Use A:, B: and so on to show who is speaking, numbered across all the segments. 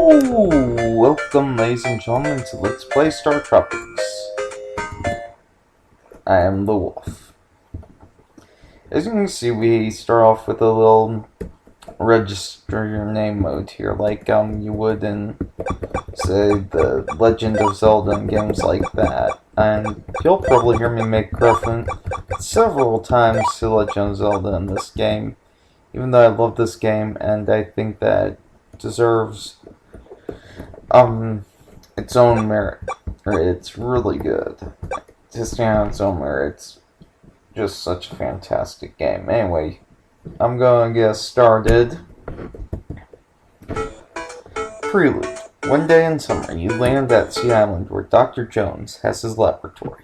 A: Hello! Welcome, ladies and gentlemen, to Let's Play Startropics. I am the Wulv. As you can see, we start off with a little register your name mode here, like you would in, say, the Legend of Zelda and games like that. And you'll probably hear me make reference several times to Legend of Zelda in this game, even though I love this game and I think that it deserves its own merit. It's really good. Just on its own merit, it's just such a fantastic game. Anyway, I'm going to get started. Prelude. One day in summer, you land at Sea Island where Dr. Jones has his laboratory.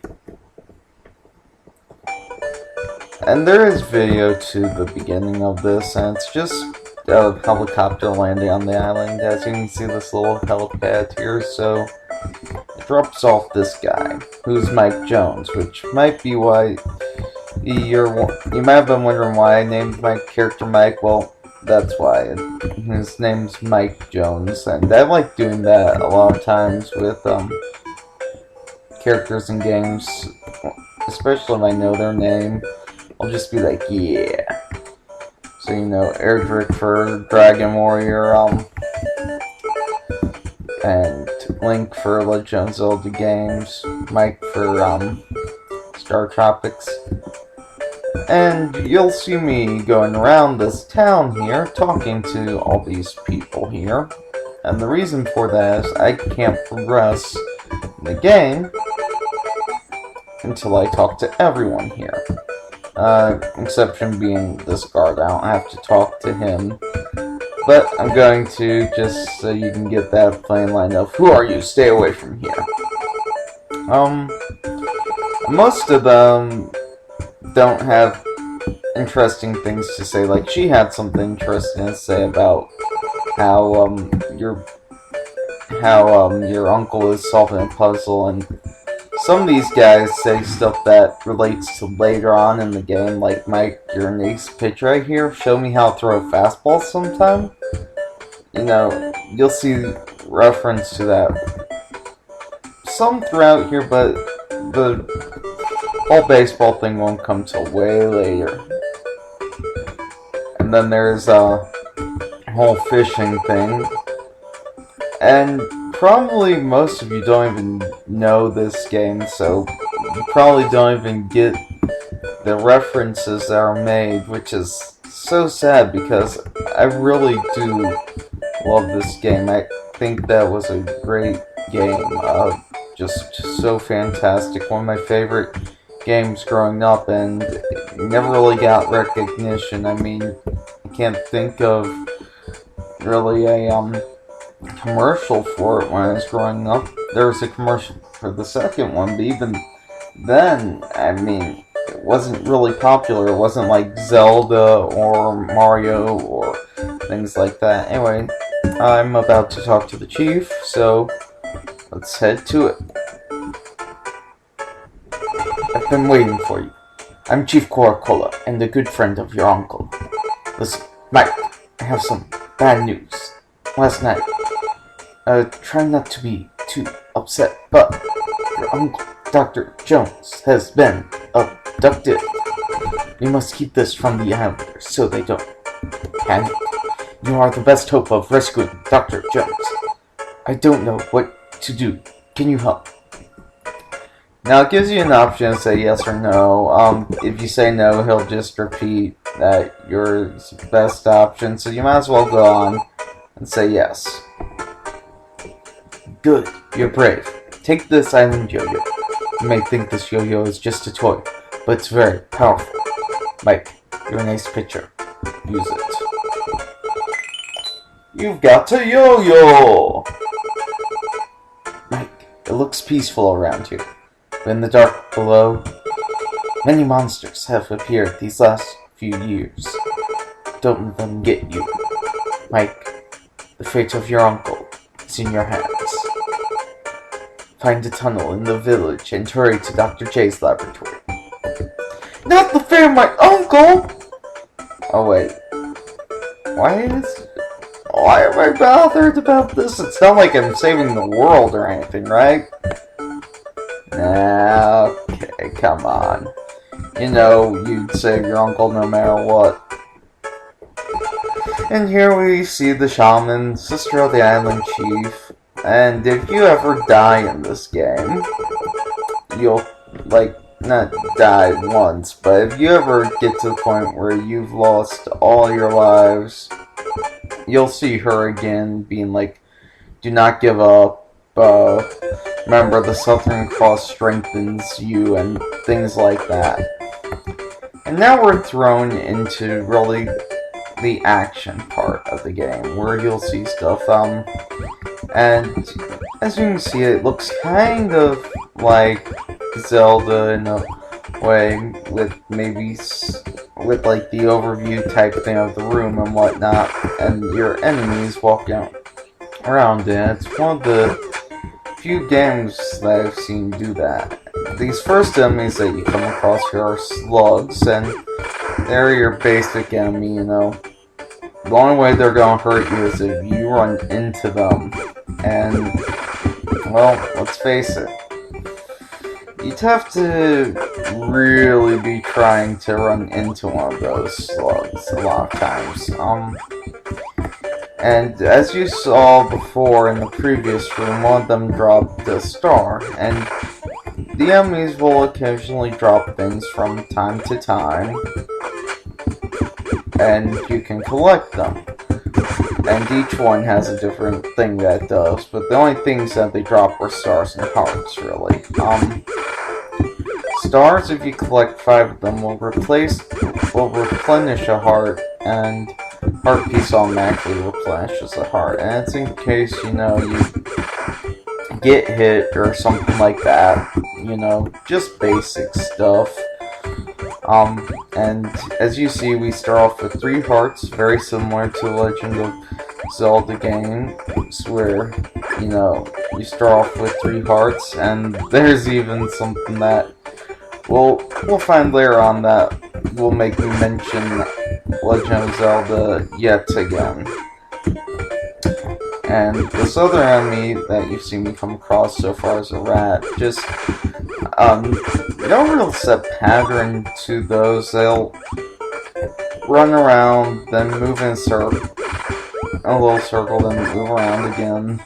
A: And there is video to the beginning of this, and it's just a helicopter landing on the island. As you can see, this little helipad here, so it drops off this guy, who's Mike Jones, which might be why you might have been wondering why I named my character Mike. Well, that's why. His name's Mike Jones, and I like doing that a lot of times with characters in games, especially if I know their name. I'll just be like, yeah. So, you know, Erdrick for Dragon Warrior, and Link for Legend of Zelda games, Mike for, Startropics. And you'll see me going around this town here, talking to all these people here. And the reason for that is I can't progress the game until I talk to everyone here. Exception being this guard. I don't have to talk to him. But I'm going to, just so you can get that plain line of, who are you? Stay away from here. Most of them don't have interesting things to say. Like, she had something interesting to say about how, your uncle is solving a puzzle, and some of these guys say stuff that relates to later on in the game, like, Mike, you're an ace pitcher right here. Show me how to throw a fastball sometime. You know, you'll see reference to that some throughout here, but the whole baseball thing won't come till way later. And then there's a whole fishing thing. And probably most of you don't even know this game, so you probably don't even get the references that are made, which is so sad because I really do love this game. I think that was a great game, just so fantastic. One of my favorite games growing up, and never really got recognition. I mean, I can't think of really a commercial for it when I was growing up. There was a commercial for the second one, but even then, I mean, it wasn't really popular. It wasn't like Zelda or Mario or things like that. Anyway, I'm about to talk to the chief, so let's head to it. I've been waiting for you. I'm Chief Coca-Cola and a good friend of your uncle. Listen, Mike, I have some bad news. Last night, try not to be too upset, but your uncle, Dr. Jones, has been abducted. We must keep this from the Islanders so they don't panic. You are the best hope of rescuing Dr. Jones. I don't know what to do. Can you help? Now, it gives you an option to say yes or no. If you say no, he'll just repeat that you're the best option, so you might as well go on and say yes. Good, you're brave. Take this island yo-yo. You may think this yo-yo is just a toy, but it's very powerful. Mike, you're an ace pitcher. Use it. You've got a yo-yo! Mike, it looks peaceful around here. But in the dark below, many monsters have appeared these last few years. Don't let them get you. Mike, the fate of your uncle is in your hands. Find a tunnel in the village and hurry to Dr. J's laboratory. Not the fate of my uncle! Oh wait. Why is... why am I bothered about this? It's not like I'm saving the world or anything, right? Nah, okay, come on. You know, you'd save your uncle no matter what. And here we see the shaman, sister of the island chief. And if you ever die in this game, you'll, like, not die once, but if you ever get to the point where you've lost all your lives, you'll see her again being like, do not give up, remember the Southern Cross strengthens you, and things like that. And now we're thrown into really the action part of the game, where you'll see stuff, and as you can see, it looks kind of like Zelda in a way, with maybe with like the overview type thing of the room and whatnot, and your enemies walking around in it. It's one of the few games that I've seen do that. These first enemies that you come across here are slugs, and they're your basic enemy, you know. The only way they're gonna hurt you is if you run into them. And, well, let's face it, you'd have to really be trying to run into one of those slugs a lot of times. And as you saw before in the previous room, one of them dropped a star, and the enemies will occasionally drop things from time to time, and you can collect them. And each one has a different thing that it does, but the only things that they drop are stars and hearts, really. Stars, if you collect 5 of them, will replenish a heart, and heart piece automatically replenishes a heart. And it's in case, you know, you get hit or something like that, you know, just basic stuff. And as you see, we start off with 3 hearts, very similar to Legend of Zelda games, where, you know, you start off with 3 hearts, and there's even something that we'll find later on that will make me mention Legend of Zelda yet again. And this other enemy that you've seen me come across so far is a rat. Just, no real set pattern to those. They'll run around, then move in a little circle, then move around again.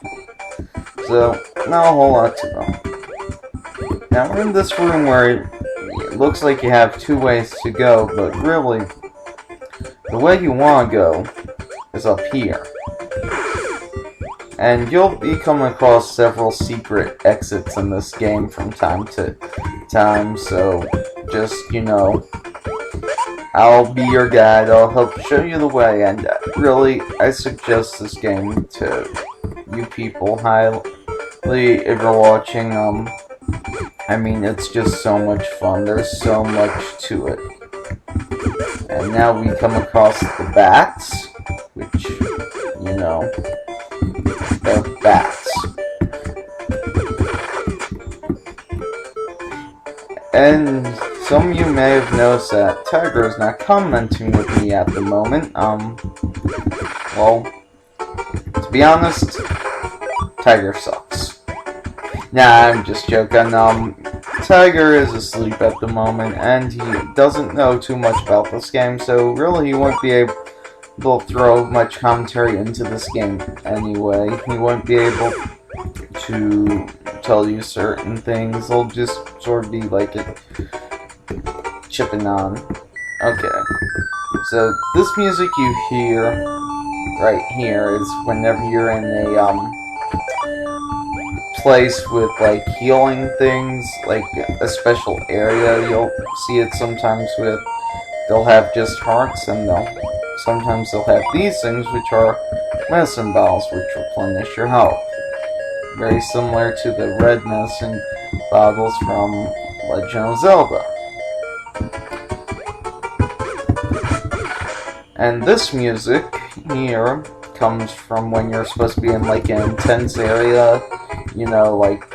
A: So, not a whole lot to them. Now we're in this room where it looks like you have 2 ways to go, but really, the way you want to go is up here. And you'll be coming across several secret exits in this game from time to time, so just, you know, I'll be your guide, I'll help show you the way, and really, I suggest this game to you people highly if you're watching. I mean, it's just so much fun, there's so much to it. And now we come across the bats, which, you know, they're bats. And some of you may have noticed that Tiger is not commenting with me at the moment. Well, to be honest, Tiger sucks. Nah, I'm just joking. Tiger is asleep at the moment, and he doesn't know too much about this game, so really he won't be able to throw much commentary into this game anyway. He won't be able to tell you certain things. He'll just sort of be like chipping on. Okay, so this music you hear right here is whenever you're in a place with like healing things, like a special area. You'll see it sometimes with, they'll have just hearts, and sometimes they'll have these things, which are medicine bottles, which replenish your health. Very similar to the red medicine bottles from Legend of Zelda. And this music here comes from when you're supposed to be in like an intense area, you know, like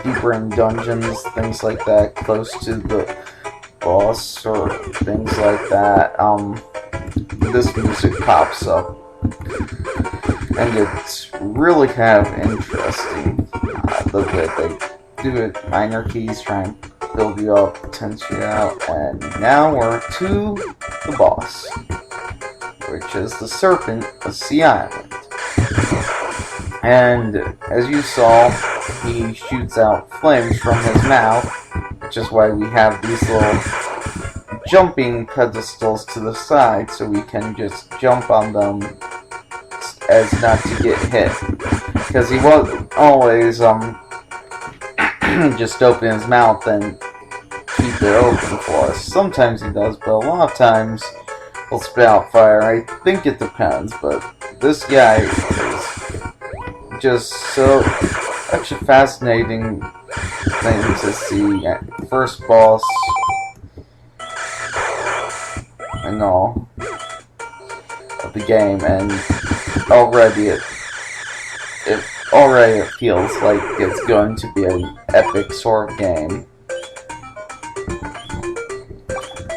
A: deeper in dungeons, things like that, close to the boss or things like that. This music pops up. And it's really kind of interesting the way they do it. Minor keys try and build you up, tense you out, and now we're to the boss, which is the Serpent of Sea Island. And as you saw, he shoots out flames from his mouth, which is why we have these little jumping pedestals to the side so we can just jump on them as not to get hit. Because he won't always just open his mouth and keep it open for us. Sometimes he does, but a lot of times he'll spit out fire. I think it depends, but this guy is just such a fascinating thing to see. First boss and all of the game, and already it feels like it's going to be an epic sort of game.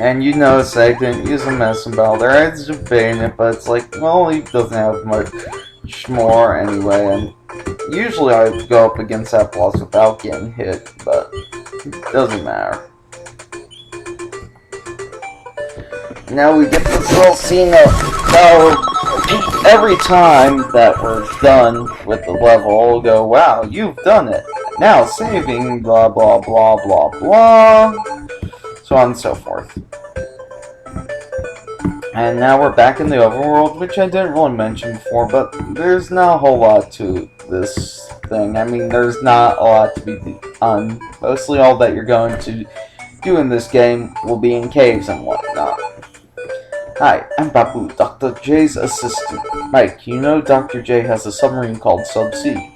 A: And you notice I didn't use a medicine bell there. I was debating it, but it's like, well, he doesn't have much more anyway, and usually I would go up against that boss without getting hit, but it doesn't matter. Now we get this little scene of how every time that we're done with the level, we'll go, wow, you've done it. Now saving, blah, blah, blah, blah, blah, so on and so forth. And now we're back in the overworld, which I didn't really mention before, but there's not a whole lot to this thing. I mean, there's not a lot to be done. Mostly all that you're going to do in this game will be in caves and whatnot. Hi, I'm Babu, Dr. J's assistant. Mike, you know Dr. J has a submarine called Subsea.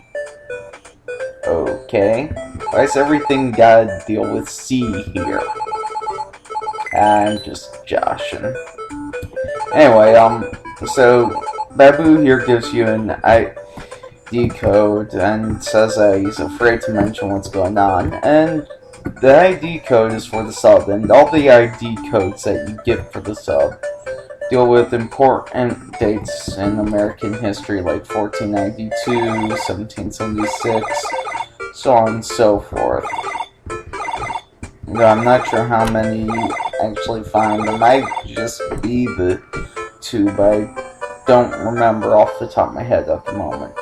A: Okay. Why is everything gotta deal with sea here? I'm just joshing. Anyway, so Babu here gives you an ID code and says that he's afraid to mention what's going on, and the ID code is for the sub, and all the ID codes that you get for the sub deal with important dates in American history like 1492, 1776, so on and so forth. I'm not sure how many you actually find. There might just be the 2, but I don't remember off the top of my head at the moment.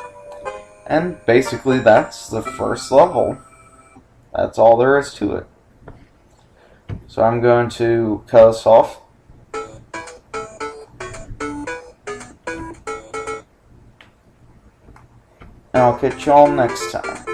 A: And basically that's the first level. That's all there is to it. So I'm going to cut us off. And I'll catch y'all next time.